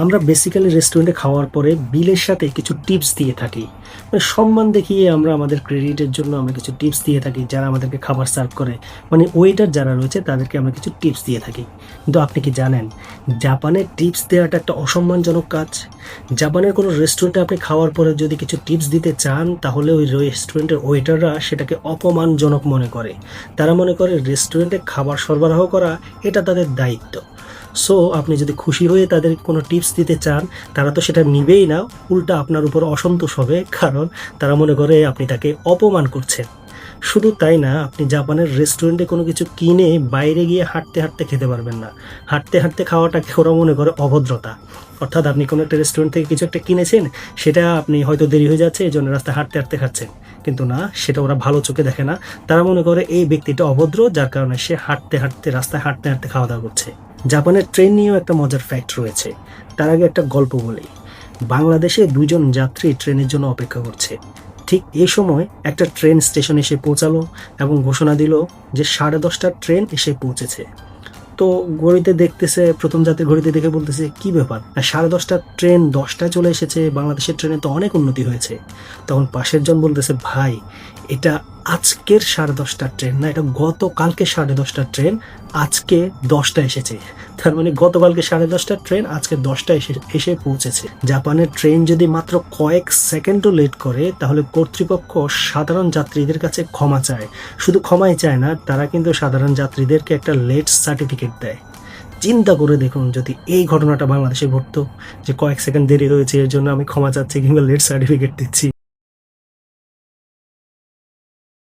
আমরা বেসিক্যালি রেস্টুরেন্টে খাওয়ার পরে বিলের সাথে কিছু টিপস দিয়ে থাকি। মানে সম্মান দেখিয়ে আমরা আমাদের ক্রেডিটের জন্য আমরা কিছু টিপস দিয়ে থাকি যারা আমাদেরকে খাবার সার্ভ করে, মানে ওয়েটার যারা রয়েছে তাদেরকে আমরা কিছু টিপস দিয়ে থাকি। কিন্তু আপনি কি জানেন জাপানে টিপস দেওয়াটা একটা অসম্মানজনক কাজ। জাপানের কোনো রেস্টুরেন্টে আপনি খাওয়ার পরে যদি কিছু টিপস দিতে চান তাহলে ওই রেস্টুরেন্টের ওয়েটাররা সেটাকে অপমানজনক মনে করে। তারা মনে করে রেস্টুরেন্টে খাবার সরবরাহ করা এটা তাদের দায়িত্ব। সো আপনি যদি খুশি হয়ে তাদের কোনো টিপস দিতে চান তারা তো সেটা নিবেই না, উল্টা আপনার উপর অসন্তোষ হবে, কারণ তারা মনে করে আপনি তাকে অপমান করছেন। শুধু তাই না, আপনি জাপানের রেস্টুরেন্টে কোনো কিছু কিনে বাইরে গিয়ে হাঁটতে হাঁটতে খেতে পারবেন না। হাঁটতে হাঁটতে খাওয়াটাকে ওরা মনে করে অভদ্রতা। অর্থাৎ আপনি কোনো একটা রেস্টুরেন্ট থেকে কিছু একটা কিনেছেন, সেটা আপনি হয়তো দেরি হয়ে যাচ্ছে এই জন্য রাস্তায় হাঁটতে হাঁটতে খাচ্ছেন, কিন্তু না, সেটা ওরা ভালো চোখে দেখে না। তারা মনে করে এই ব্যক্তিটা অভদ্র, যার কারণে সে হাঁটতে হাঁটতে রাস্তায় হাঁটতে হাঁটতে খাওয়া দাওয়া করছে। জাপানের ট্রেন নিয়েও একটা মজার ফ্যাক্ট রয়েছে। তার আগে একটা গল্প বলি। বাংলাদেশে দুজন যাত্রী ট্রেনের জন্য অপেক্ষা করছে। ঠিক এই সময় একটা ট্রেন স্টেশনে এসে পৌঁছালো এবং ঘোষণা দিল যে 10:30টার ট্রেন এসে পৌঁছেছে। তো ঘড়িতে দেখতেছে, প্রথম যাত্রী ঘড়িতে দেখে বলতেছে কি ব্যাপার, আর 10:30টার ট্রেন 10টায় চলে এসেছে, বাংলাদেশের ট্রেনে তো অনেক উন্নতি হয়েছে। তখন পাশের জন বলতেছে, ভাই এটা আজকের 10:30টার ট্রেন না, এটা গতকালকে 10:30টার ট্রেন, আজকে 10টা এসেছে। তার মানে গতকালকে 10:30টার ট্রেন আজকে 10টায় এসে পৌঁছেছে। জাপানের ট্রেন যদি মাত্র কয়েক সেকেন্ডও লেট করে তাহলে কর্তৃপক্ষ সাধারণ যাত্রীদের কাছে ক্ষমা চায়। শুধু ক্ষমাই চায় না, তারা কিন্তু সাধারণ যাত্রীদেরকে একটা লেট সার্টিফিকেট দেয়। চিন্তা করে দেখুন যদি এই ঘটনাটা বাংলাদেশে ঘটতো, যে কয়েক সেকেন্ড দেরি হয়েছে এর জন্য আমি ক্ষমা চাচ্ছি কিংবা লেট সার্টিফিকেট দিচ্ছি।